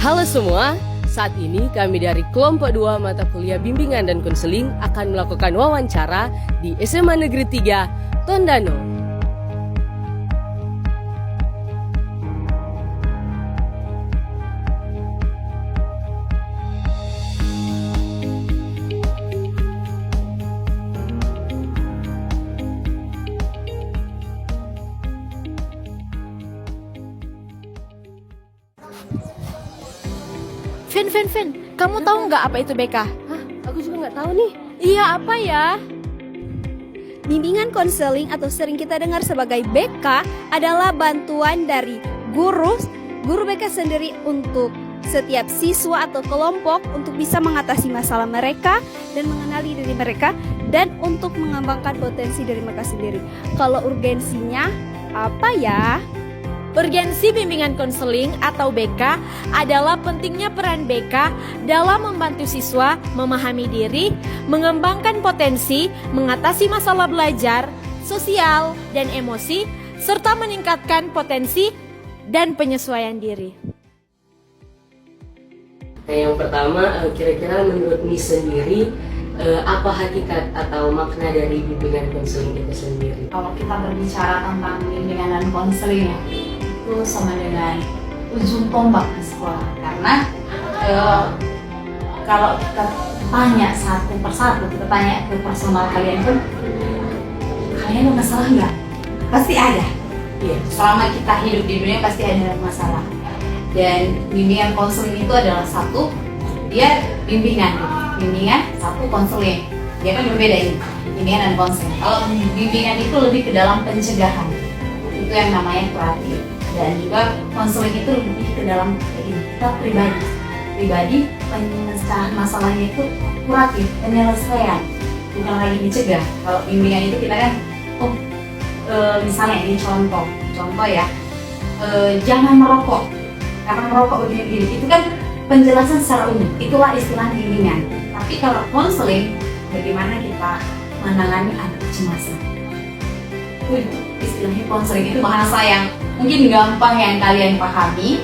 Halo semua, saat ini kami dari kelompok 2 mata kuliah bimbingan dan konseling akan melakukan wawancara di SMA Negeri 3 Tondano. Vin, kamu tahu nggak apa itu BK? Hah? Aku juga nggak tahu nih. Iya, apa ya? Bimbingan konseling atau sering kita dengar sebagai BK adalah bantuan dari guru BK sendiri untuk setiap siswa atau kelompok untuk bisa mengatasi masalah mereka dan mengenali diri mereka dan untuk mengembangkan potensi dari mereka sendiri. Kalau urgensinya apa ya? Urgensi bimbingan konseling atau BK adalah pentingnya peran BK dalam membantu siswa memahami diri, mengembangkan potensi, mengatasi masalah belajar, sosial, dan emosi, serta meningkatkan potensi dan penyesuaian diri. Yang pertama, kira-kira menurut Miss sendiri, apa hakikat atau makna dari bimbingan konseling itu sendiri? Kalau kita berbicara tentang bimbingan dan konseling ya, itu sama dengan ujung tombak di sekolah. Karena kalau kita tanya satu persatu, kita tanya ke personal kalian pun, kalian ada masalah nggak? Pasti ada. Iya. Selama kita hidup di dunia pasti ada masalah. Dan bimbingan konseling itu adalah satu, dia bimbingan, satu konseling. Dia kan berbeda ini, bimbingan dan konseling. Kalau bimbingan itu lebih ke dalam pencegahan, itu yang namanya kuratif. Dan juga konseling itu lebih ke dalam kita pribadi penyelesaian masalahnya itu kuratif, penyelesaian, bukan lagi dicegah. Kalau bimbingan itu kita kan, misalnya ini contoh ya, jangan merokok karena merokok begini, itu kan penjelasan secara umum, itulah istilah bimbingan. Tapi kalau konseling, bagaimana kita menangani anak kecemasan, itu istilahnya konseling. Itu bahasa yang mungkin gampang yang kalian pahami.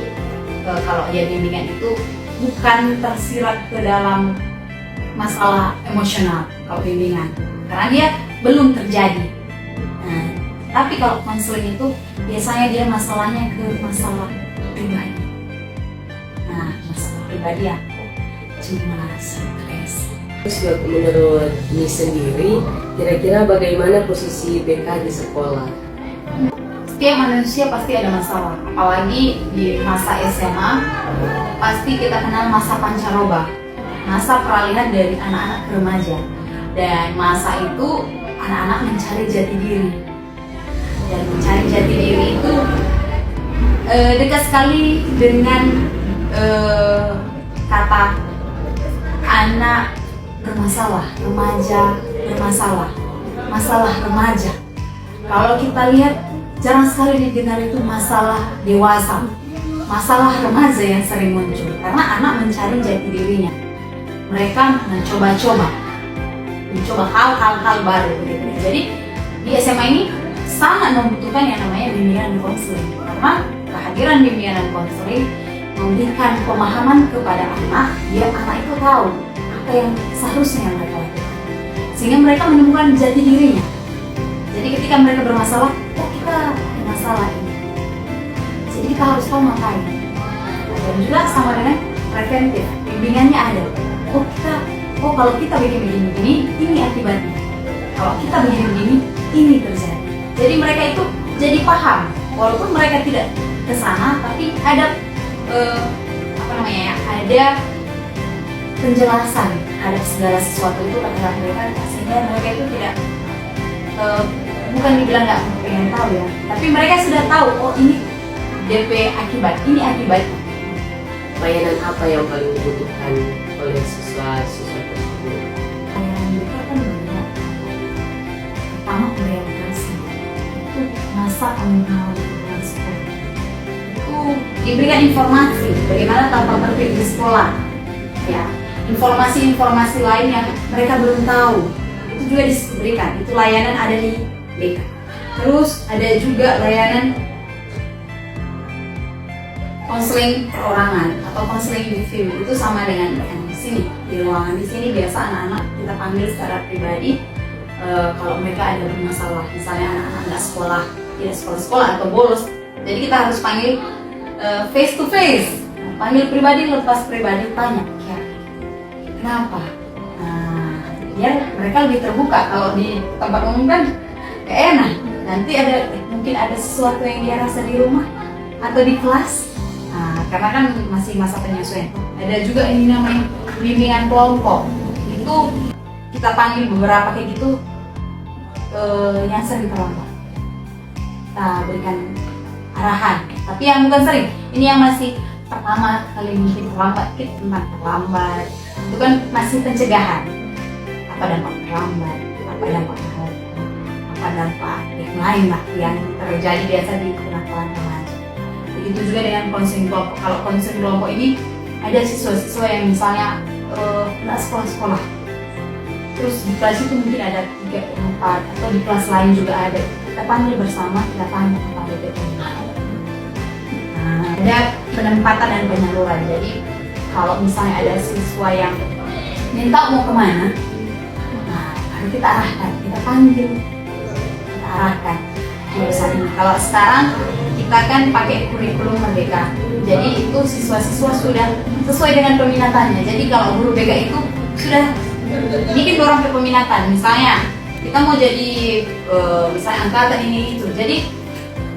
Kalau dia bimbingan itu bukan tersirat ke dalam masalah emosional kalau bimbingan, karena dia belum terjadi. Nah, tapi kalau konseling itu biasanya dia masalahnya ke masalah pribadi. Nah, masalah pribadi ya, cemas, stres. Terus menurut Miss sendiri, kira-kira bagaimana posisi BK di sekolah? Setiap manusia pasti ada masalah, apalagi di masa SMA pasti kita kenal masa pancaroba, masa peralihan dari anak-anak ke remaja. Dan masa itu anak-anak mencari jati diri, dan mencari jati diri itu dekat sekali dengan kata anak bermasalah, remaja bermasalah, masalah remaja. Kalau kita lihat jarang sekali didengar itu masalah dewasa, masalah remaja yang sering muncul karena anak mencari jati dirinya. Mereka mencoba hal-hal baru begitu. Jadi di SMA ini sangat membutuhkan yang namanya bimbingan dan konseling, karena kehadiran bimbingan dan konseling memberikan pemahaman kepada anak, biar anak itu tahu apa yang seharusnya mereka lakukan, sehingga mereka menemukan jati dirinya. Jadi ketika mereka bermasalah, kita ada masalah ini, jadi kita harus tahu ngapain. Dan juga sama dengan preventif, bimbingannya ada. Kalau kita begini, ini akibatnya. Kalau kita begini, ini terjadi. Jadi mereka itu jadi paham, walaupun mereka tidak ke sana, tapi ada ada penjelasan ada segala sesuatu itu pada mereka, sehingga mereka itu tidak bukan dibilang nggak pengen tahu ya, tapi mereka sudah tahu, ini DP akibat, ini akibat. Layanan apa yang paling dibutuhkan oleh siswa-siswa tersebut? Layanan mereka kan banyak. Pertama, orientasi itu masa pengenal dengan sekolah. Itu diberikan informasi bagaimana tata tertib di sekolah, ya, informasi-informasi lain yang mereka belum tahu itu juga diberikan. Itu layanan ada di BK. Terus ada juga layanan konseling perorangan atau konseling individu itu sama dengan yang di sini, di ruangan di sini biasa anak-anak kita panggil secara pribadi kalau mereka ada bermasalah, misalnya anak-anak nggak sekolah, tidak sekolah atau bolos, jadi kita harus panggil face to face, panggil pribadi, lepas pribadi, tanya ya kenapa, biar mereka lebih terbuka. Kalau di tempat umum kan gak enak, nanti mungkin ada sesuatu yang dia rasa di rumah atau di kelas. Karena kan masih masa penyesuaian. Ada juga ini namanya bimbingan kelompok. Itu kita panggil beberapa kayak gitu yang sering terlambat. Kita berikan arahan. Tapi yang bukan sering, ini yang masih pertama kali mungkin terlambat, tentang terlambat. Itu kan masih pencegahan. Apa dampak terlambat? Apa dampak terlambat? Apa dampak yang lain lah yang terjadi biasa di kenakalan remaja. Begitu juga dengan konseling kelompok. Kalau konseling kelompok ini ada siswa-siswa yang misalnya nggak sekolah-sekolah, terus di kelas itu mungkin ada 3-4 atau di kelas lain juga ada. Kita panggil bersama, kita tanya kepada BPM. Ada penempatan dan penyaluran. Jadi kalau misalnya ada siswa yang minta mau kemana, harus kita arahkan, kita panggil, kita arahkan. Kalau sekarang kita kan pakai kurikulum Merdeka, jadi itu siswa-siswa sudah sesuai dengan peminatannya. Jadi kalau guru BK itu sudah, ini kan dorong ke peminatan. Misalnya kita mau jadi misalnya angkatan ini itu, jadi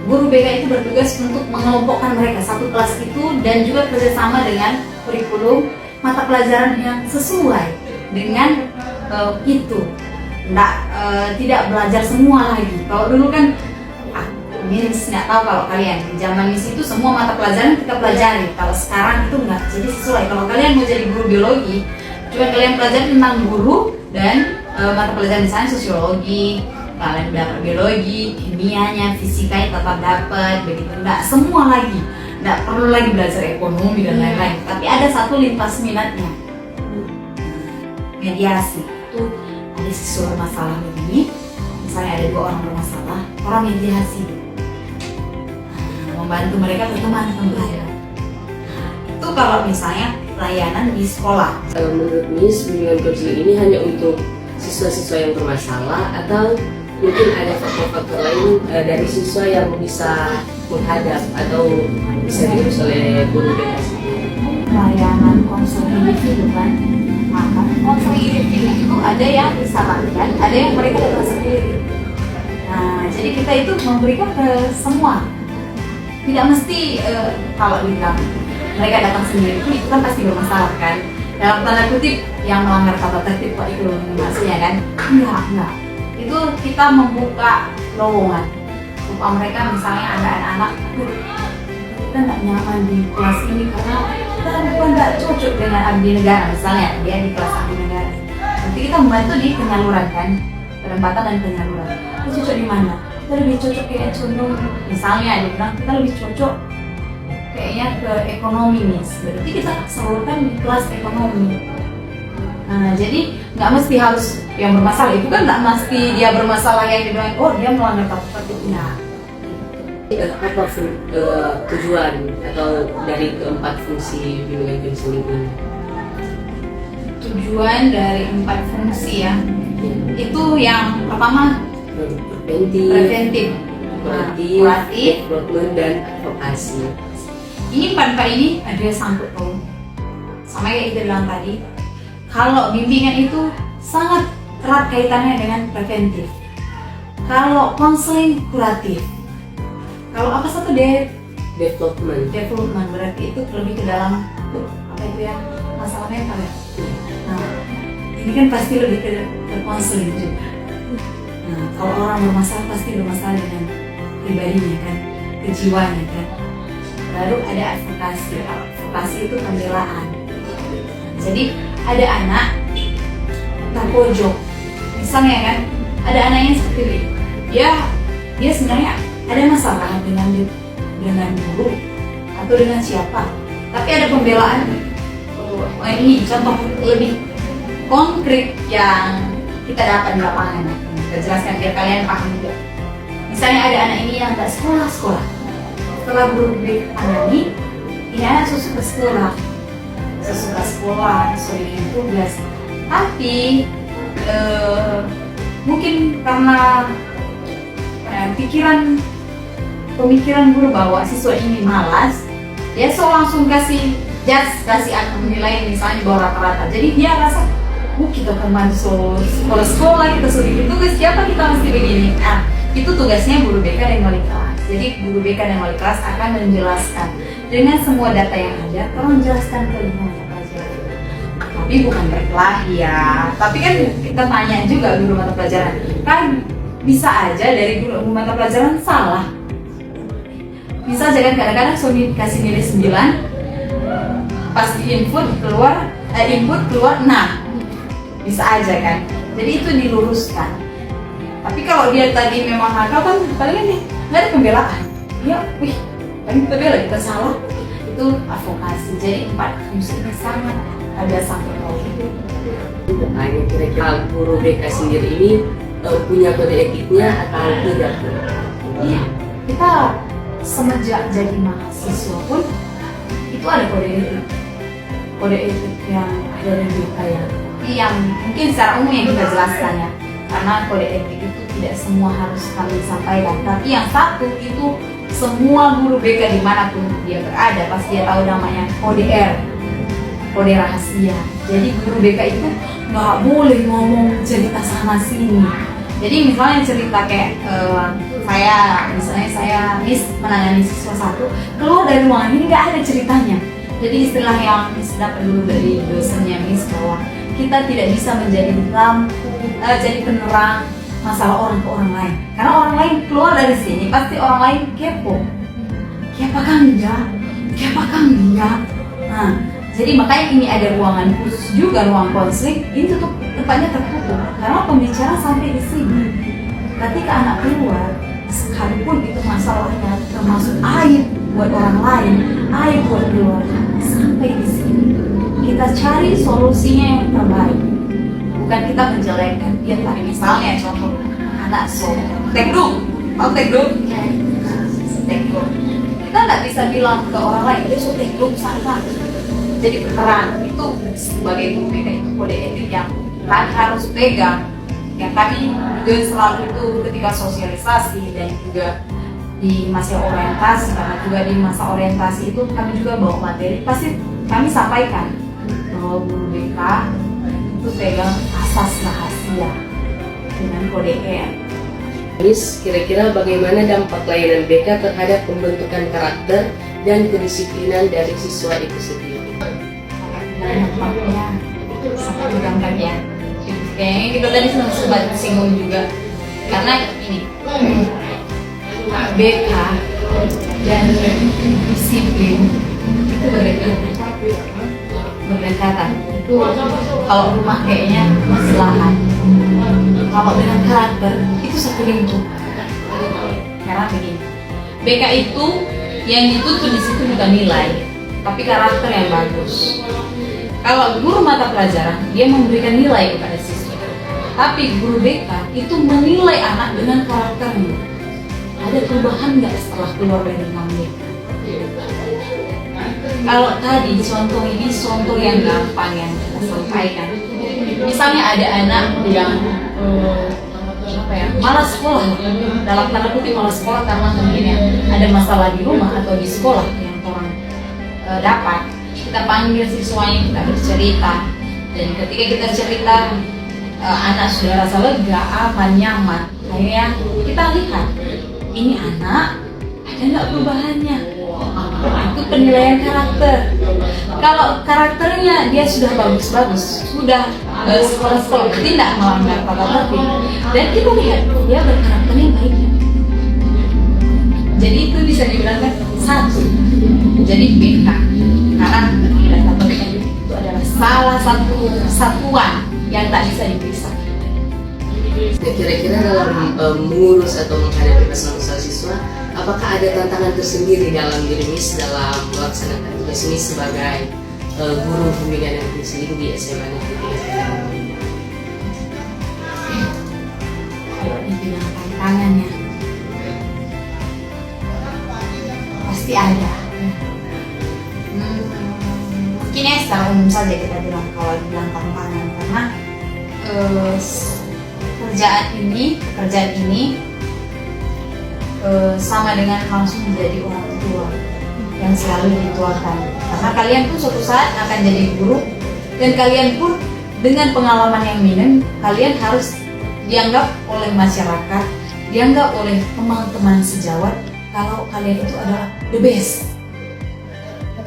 guru BK itu bertugas untuk mengelompokkan mereka satu kelas itu dan juga kerjasama dengan kurikulum mata pelajaran yang sesuai dengan itu. Tidak belajar semua lagi. Kalau dulu kan Miss nggak tahu, kalau kalian zaman Miss itu semua mata pelajaran kita pelajari. Kalau sekarang itu nggak, jadi sesuai. Kalau kalian mau jadi guru biologi, coba kalian pelajari tentang guru dan mata pelajaran misalnya sosiologi, kalian dapat biologi, kimianya, fisikanya tetap dapat, begitu. Nggak semua lagi, nggak perlu lagi belajar ekonomi dan lain-lain. Tapi ada satu lintas minatnya, mediasi. Itu ada siswa bermasalah begini, misalnya ada 2 orang bermasalah, orang mediasi. Membantu mereka berteman kembali. Itu kalau misalnya layanan di sekolah. Menurut Miss, bimbingan konseling ini hanya untuk siswa-siswa yang bermasalah atau mungkin ada faktor-faktor lain dari siswa yang bisa menghadap atau bisa diurus oleh guru BK sendiri? Layanan konseling individu kan, maka konseling individu itu ada yang disarankan, ada yang mereka datang sendiri. Nah, jadi kita itu memberikan ke semua. Tidak mesti kalau dibilang mereka datang sendiri itu kan pasti bermasalah kan, dalam tanda kutip yang melanggar tata tertib Pak itu maksudnya kan. Enggak, itu kita membuka lowongan upah mereka. Misalnya ada anak-anak kita nggak nyaman di kelas ini karena kita bukan nggak cocok dengan abdi negara, misalnya dia di kelas abdi negara, nanti kita membantu di penyaluran kan, penempatan dan penyaluran. Kita cocok di mana? Kita lebih cocok kayak condong, misalnya dia bilang kita lebih cocok kayaknya ke ekonomi Miss, berarti kita salurkan di kelas ekonomi. Nah, jadi nggak mesti harus yang bermasalah, itu kan nggak mesti dia bermasalah yang dibilang oh dia melanggar tata tertib. Nah, apa tujuan atau dari keempat fungsi bimbingan konseling ini? Tujuan dari 4 fungsi ya, itu yang pertama preventif, kuratif, development, dan advokasi. Ini 4 ini ada sangkut paut sama kayak kita bilang tadi. Kalau bimbingan itu sangat erat kaitannya dengan preventif. Kalau konseling kuratif. Kalau apa satu Development berarti itu lebih ke dalam apa itu ya, masalah mental ya. Nah, ini kan pasti lebih ke konseling juga. Nah, kalau orang bermasalah pasti bermasalah dengan pribadinya kan, kejiwaannya kan. Baru ada advokasi. Advokasi itu pembelaan. Jadi ada anak terpojok, misalnya kan, ada anaknya seperti ini. Dia sebenarnya ada masalah dengan guru atau dengan siapa, tapi ada pembelaan. Ini contoh lebih konkret yang kita dapat di lapangan. Kita jelaskan biar kalian paham juga. Misalnya ada anak ini yang tak sekolah. Setelah guru tangani, ini anak suka sekolah, sesuai dengan tugas. Tapi mungkin karena pemikiran guru bahwa siswa ini malas, dia langsung kasih judge, kasih nilai misalnya di bawah rata-rata. Jadi dia rasa, kita kemarin sekolah kita suruh bikin tugas, siapa kita mesti begini. Nah, itu tugasnya guru BK dan wali kelas. Jadi guru BK dan wali kelas akan menjelaskan dengan semua data yang ada, tolong jelaskan ke mata pelajaran. Tapi bukan berkelahi ya. Tapi kan kita tanya juga guru mata pelajaran. Kan bisa aja dari guru mata pelajaran salah. Bisa aja kan kadang-kadang Sony kasih nilai 9, pas di input keluar 6. Bisa aja kan. Jadi itu diluruskan. Tapi kalau dia tadi memang nakal kan paling nih nggak ada pembelaan. Ya, paling kita bela kita salah. Itu advokasi. Jadi 4 fungsi ini sangat ada sampai gitu. Nah, kira-kira guru BK sendiri ini punya kode etiknya atau tidak? Iya, kita semenjak jadi mahasiswa pun itu ada kode etik yang ada di BK ya. Yang mungkin secara umum yang kita jelaskan ya, karena kode etik itu tidak semua harus kami sampaikan, tapi yang satu itu semua guru BK dimanapun dia berada pasti dia tahu namanya kode R, kode rahasia. Jadi guru BK itu nggak boleh ngomong cerita sana sini. Jadi misalnya cerita kayak saya Miss menangani siswa satu keluar dari ruangan ini nggak ada ceritanya. Jadi istilah yang Miss dapat dulu dari dosennya Miss bahwa kita tidak bisa menjadi jadi penerang masalah orang ke orang lain. Karena orang lain keluar dari sini pasti orang lain kepo. Apakah enggak? Nah, jadi makanya ini ada ruangan khusus juga, ruang konseling ini tempatnya tertutup karena pembicara sampai di sini. Ketika anak keluar, sekalipun itu masalahnya termasuk aib buat orang lain, aib buat keluarga, sampai di sini kita cari solusinya yang terbaik. Bukan kita menjelekkan dia tadi, misalnya contoh anak tekduk, kita nggak bisa bilang ke orang lain dia tekduk sana. Jadi peran itu sebagai guru BK itu kode etik yang kami harus pegang, yang kami juga selalu itu ketika sosialisasi dan juga di masa orientasi, karena juga di masa orientasi itu kami juga bawa materi, pasti kami sampaikan bahwa guru BK itu pegang asas rahasia dengan kode R. Miss, kira-kira bagaimana dampak layanan BK terhadap pembentukan karakter dan kedisiplinan dari siswa itu sendiri? Dampaknya sangat berdampak ya. Kayaknya kita tadi sempat singgung juga, karena ini BK dan disiplin itu berdekatan. Itu kalau rumah kayaknya maslahan. Kalau dengan karakter itu satu lingkup. Karena begini, BK itu yang dituntut di situ bukan nilai, tapi karakter yang bagus. Kalau guru mata pelajaran dia memberikan nilai kepada siswa, tapi guru BK itu menilai anak dengan karakternya. Ada perubahan nggak setelah keluar dari ruang BK? Kalau tadi contoh ini contoh yang gampang yang kita sampaikan. Misalnya ada anak yang malas sekolah, dalam tanda kutip malas sekolah karena mungkin ya ada masalah di rumah atau di sekolah yang orang dapat. Kita panggil siswanya, kita bercerita, dan ketika kita cerita anak sudah rasa lega, aman, nyaman. Akhirnya kita lihat ini anak ada nggak perubahannya. Itu penilaian karakter. Kalau karakternya dia sudah bagus-bagus, sudah sekolah-sekolah tidak melanggar tata tertib, dan kita lihat dia berkarakternya baik. Jadi itu bisa dibilang satu. Jadi BK karakter dan tata tertib itu adalah salah satu satuan yang tak bisa dipisah. Kira-kira dalam mengurus atau menghadapi masalah siswa, apakah ada tantangan tersendiri dalam diri Miss dalam melaksanakan tugas Miss sebagai guru pembinaan yang tinggi di SMA Negeri 3? Kalau dibilang tantangannya pasti ada. mungkin ya secara umum saja kita bilang kalau dibilang tantangan, karena pekerjaan ini sama dengan langsung menjadi orang tua yang selalu dituakan, karena kalian pun suatu saat akan jadi guru, dan kalian pun dengan pengalaman yang minim, kalian harus dianggap oleh masyarakat, dianggap oleh teman-teman sejawat kalau kalian itu adalah the best,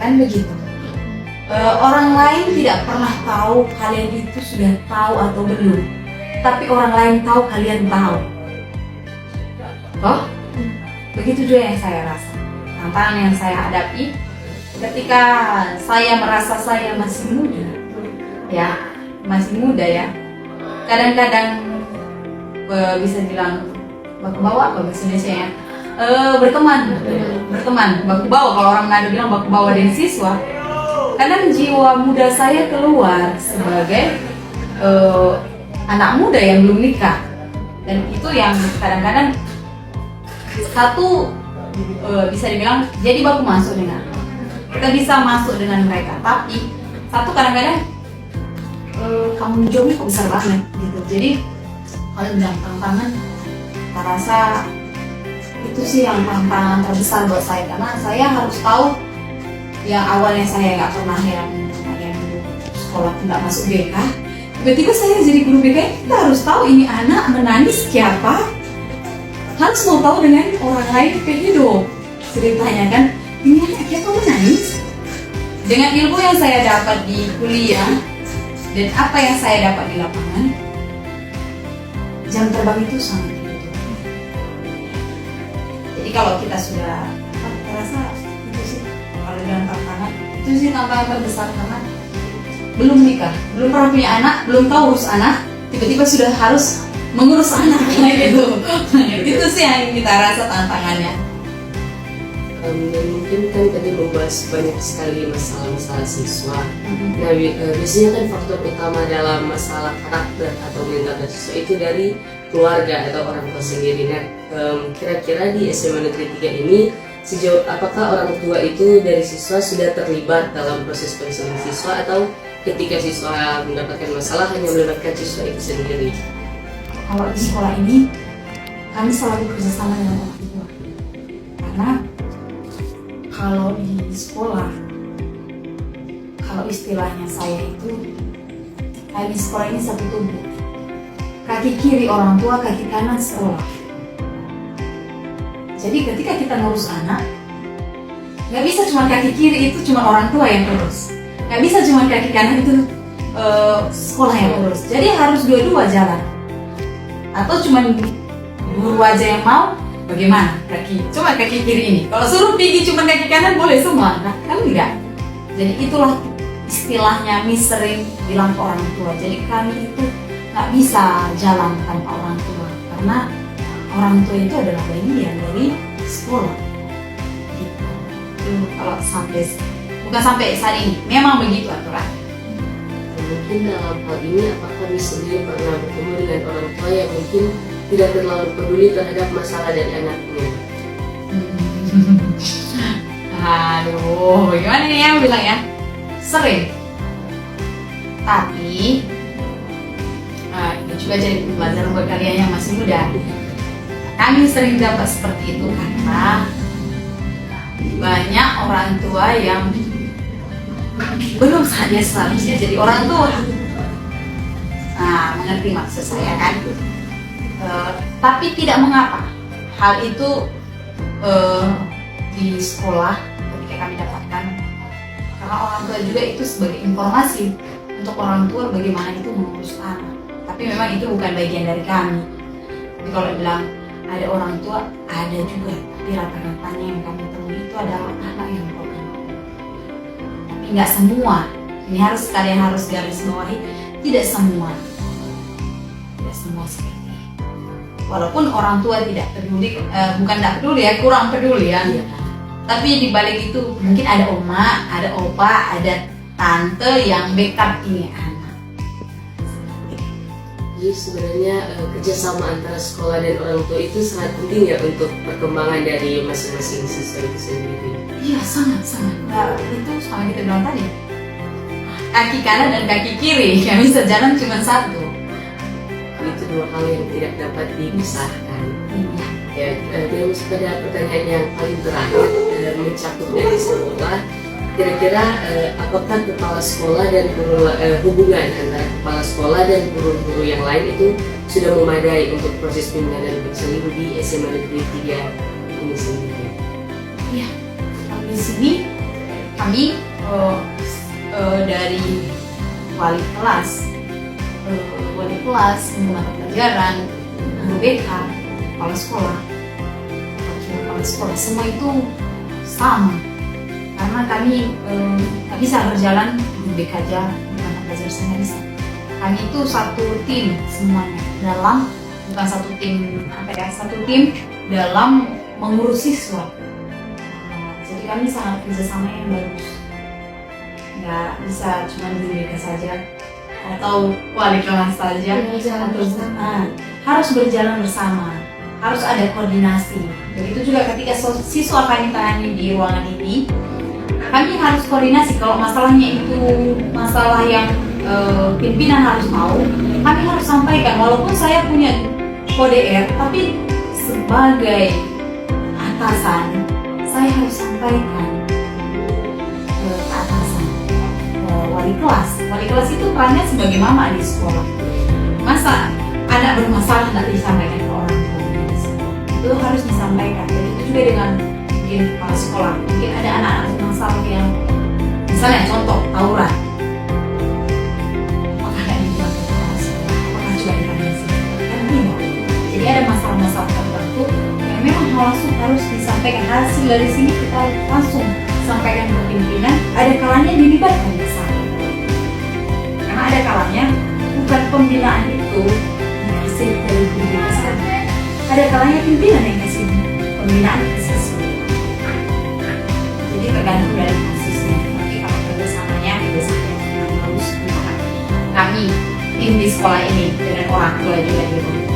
kan begitu. Orang lain tidak pernah tahu kalian itu sudah tahu atau belum, tapi orang lain tahu kalian tahu. Oh, begitu juga yang saya rasa. Tantangan yang saya hadapi ketika saya merasa saya masih muda, ya. Kadang-kadang bisa bilang baku bawa apa bahasa Indonesia ya, berteman, baku bawa, kalau orang Manado bilang baku bawa dengan siswa. Kadang jiwa muda saya keluar sebagai anak muda yang belum nikah, dan itu yang kadang-kadang satu bisa dibilang jadi baku masuk dengan kita bisa masuk dengan mereka, tapi satu kadang-kadang tanggung jawabnya kok besar banget gitu. Jadi kalau bilang tantangan, saya rasa itu sih yang tantangan terbesar buat saya, karena saya harus tahu yang awalnya saya nggak pernah yang sekolah tidak masuk BK, tiba-tiba saya jadi guru BK. Kita harus tahu ini anak menangis siapa, harus mau tahu dengan orang lain kayak hidup ceritanya kan, ini anak siapa menangis. Dengan ilmu yang saya dapat di kuliah dan apa yang saya dapat di lapangan, jam terbang itu sangat begitu. Jadi kalau kita sudah, saya rasa itu sih kalau dalam tantangan, itu sih tantangan terbesar, karena belum nikah, belum pernah punya anak, belum tahu urus anak, tiba-tiba sudah harus mengurus anak gitu. Itu sih yang kita rasa tantangannya. Dan mungkin kan tadi membahas banyak sekali masalah-masalah siswa. Nah, biasanya kan faktor utama dalam masalah karakter atau mental siswa itu dari keluarga atau orang tua sendiri. Nah, kira-kira di SMA Negeri 3 ini sejauh apakah orang tua itu dari siswa sudah terlibat dalam proses konseling siswa, atau ketika siswa mendapatkan masalah hanya melibatkan siswa itu sendiri? Kalau di sekolah ini kami selalu bekerjasama dengan orang tua, karena kalau di sekolah, kalau istilahnya saya itu, kami sekolah ini satu tubuh, kaki kiri orang tua, kaki kanan sekolah. Jadi ketika kita ngurus anak, nggak bisa cuma kaki kiri itu cuma orang tua yang urus, nggak bisa cuma kaki kanan itu sekolah yang urus. Jadi harus dua-dua jalan. Atau cuma guru aja yang mau, bagaimana cuma kaki kiri ini, kalau suruh pergi cuma kaki kanan boleh semua, nah kan enggak. Jadi itulah istilahnya sering bilang ke orang tua, jadi kami itu nggak bisa jalan tanpa orang tua, karena orang tua itu adalah bagian dari sekolah gitu. Itu kalau bukan sampai saat ini, memang begitu aturan. Mungkin dalam hal ini apakah sendiri pernah bertemu dengan orang tua yang mungkin tidak terlalu peduli terhadap masalah dari anaknya? Aduh, gimana nih yang bilang ya? Sering. Tapi ini juga jadi pelajaran buat kalian yang masih muda. Kami sering dapat seperti itu karena banyak orang tua yang belum saja seharusnya jadi orang tua. Nah, mengerti maksud saya kan? Tapi tidak mengapa hal itu di sekolah ketika kami dapatkan, karena orang tua juga itu sebagai informasi untuk orang tua bagaimana itu mengurus anak. Tapi memang itu bukan bagian dari kami. Jadi kalau bilang ada orang tua, ada juga, tapi rata-ratanya yang kami temui itu adalah anak yang broken. Tapi nggak semua. Ini kalian harus garis bawahi, tidak semua seperti itu. Walaupun orang tua tidak peduli, bukan tidak peduli ya, kurang peduli ya. Tapi di balik itu mungkin ada oma, ada opa, ada tante yang backup ini anak. Jadi sebenarnya kerjasama antara sekolah dan orang tua itu sangat penting ya untuk perkembangan dari masing-masing siswa itu sendiri. Iya, sangat. Nah, itu sama kita bilang tadi, kaki kanan dan kaki kiri, nggak bisa jalan cuma satu. Itu dua hal yang tidak dapat dipisahkan. Ya, dan pada pertanyaan yang paling terakhir, mencakup dari sekolah, kira-kira apakah kepala sekolah dan guru, hubungan antara kepala sekolah dan guru-guru yang lain itu sudah memadai untuk proses bimbingan dan konseling di SMA Negeri 3 ini sendiri? Iya, kalau di sini kami dari wali kelas, menggunakan pelajaran, guru BK, kepala sekolah, kepala sekolah, semua itu sama. Karena kami nggak bisa berjalan di BK aja dengan pelajar saya bisa. Kami itu satu tim semuanya bukan satu tim dalam mengurus siswa. Jadi kami sangat kerjasama yang bagus. Nggak bisa cuma di BK saja atau wali kelas saja. Harus berjalan bersama, harus ada koordinasi. Begitu juga ketika siswa kami tangani di ruangan ini, kami harus koordinasi. Kalau masalahnya itu masalah yang pimpinan harus mau, kami harus sampaikan. Walaupun saya punya kode R, tapi sebagai atasan, saya harus sampaikan ke atasan, wali kelas. Wali kelas itu perannya sebagai mama di sekolah. Masa anak bermasalah tidak disampaikan ke orang tua? Itu harus disampaikan. Dan itu juga dengan kepala sekolah. Mungkin ada anak-anak bermasalah yang misalnya contoh tawuran, apakah ada yang dibuat kepala sekolah, apakah cuma informasi kan tidak. Jadi ada masalah-masalah tertentu yang memang harus disampaikan. Hasil dari sini kita langsung sampaikan ke pimpinan. Ada kalanya dilibatkan bersama, karena ada kalanya bukan pembinaan itu dikasih dari pimpinan saja, ada kalanya pimpinan yang kasih pembinaan ke siswa. Jadi tergantung dari kasusnya. Tapi kalau kerjasamanya biasanya memang bagus. Kami tim di sekolah ini dengan orang tua juga di rumah.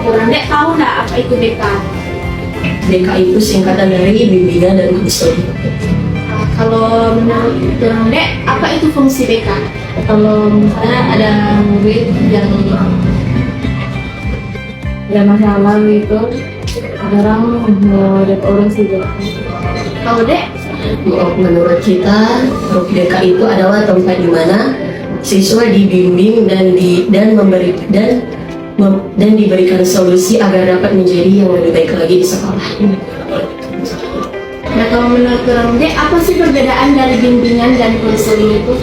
Orang Dek tahu nggak apa itu BK? BK itu singkatan dari bimbingan dan konseling. Kalau menurut Orang Dek, apa itu fungsi BK? Kalau misalnya ada murid yang ada masalah gitu, orang mau ada orang sih. Kalau Dek, Menurut kita, BK itu adalah tempat di mana siswa dibimbing dan diberikan solusi agar dapat menjadi yang lebih baik lagi di sekolah. nah kalau menurut Orang Dek, apa sih perbedaan dari bimbingan dan konseling itu?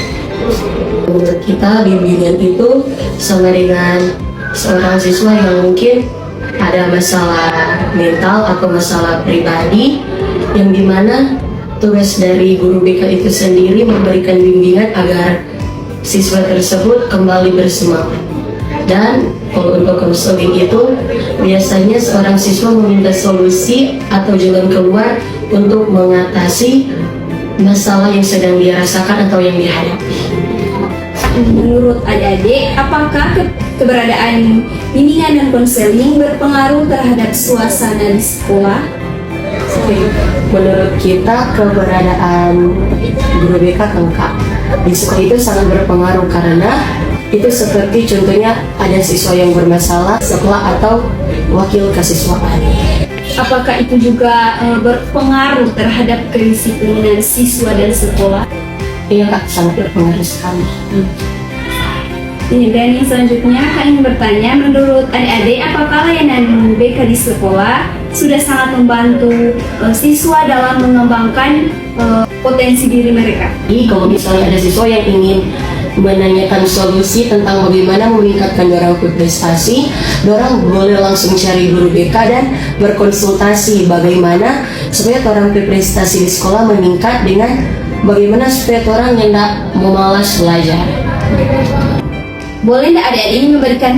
Menurut kita, bimbingan itu sama dengan seorang siswa yang mungkin ada masalah mental atau masalah pribadi, yang dimana tugas dari guru BK itu sendiri memberikan bimbingan agar siswa tersebut kembali bersemangat. Dan kalau untuk konseling itu biasanya seorang siswa meminta solusi atau jalan keluar untuk mengatasi masalah yang sedang dia rasakan atau yang dihadapi. Menurut adik-adik, apakah keberadaan bimbingan dan konseling berpengaruh terhadap suasana di sekolah? Menurut kita, keberadaan guru BK lengkap di sekolah itu sangat berpengaruh, karena itu seperti contohnya ada siswa yang bermasalah sekolah atau wakil kesiswaan. Apakah itu juga berpengaruh terhadap kedisiplinan siswa dan sekolah? Iya Kak, sangat berpengaruh sekali. Dan yang selanjutnya kami bertanya, menurut adik-adik, apakah layanan BK di sekolah sudah sangat membantu siswa dalam mengembangkan potensi diri mereka? Jadi kalau misalnya ada siswa yang ingin menanyakan solusi tentang bagaimana meningkatkan dorang berprestasi, dorang boleh langsung cari guru BK dan berkonsultasi bagaimana supaya orang berprestasi di sekolah meningkat, dengan bagaimana supaya orang yang tidak mau malas belajar. Boleh tidak adik-adik ini memberikan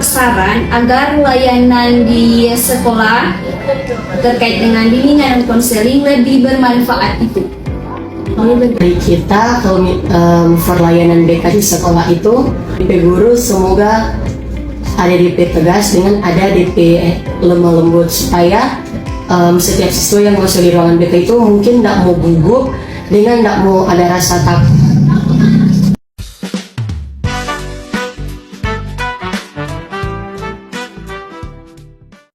saran agar layanan di sekolah terkait dengan bimbingan dan konseling lebih bermanfaat itu? Dari kita, kalau perlayanan BK di sekolah itu, DP guru semoga ada DP tegas dengan ada DP lemah lembut, supaya setiap siswa yang masuk di ruangan BK itu mungkin tidak mau gugup dengan tidak mau ada rasa takut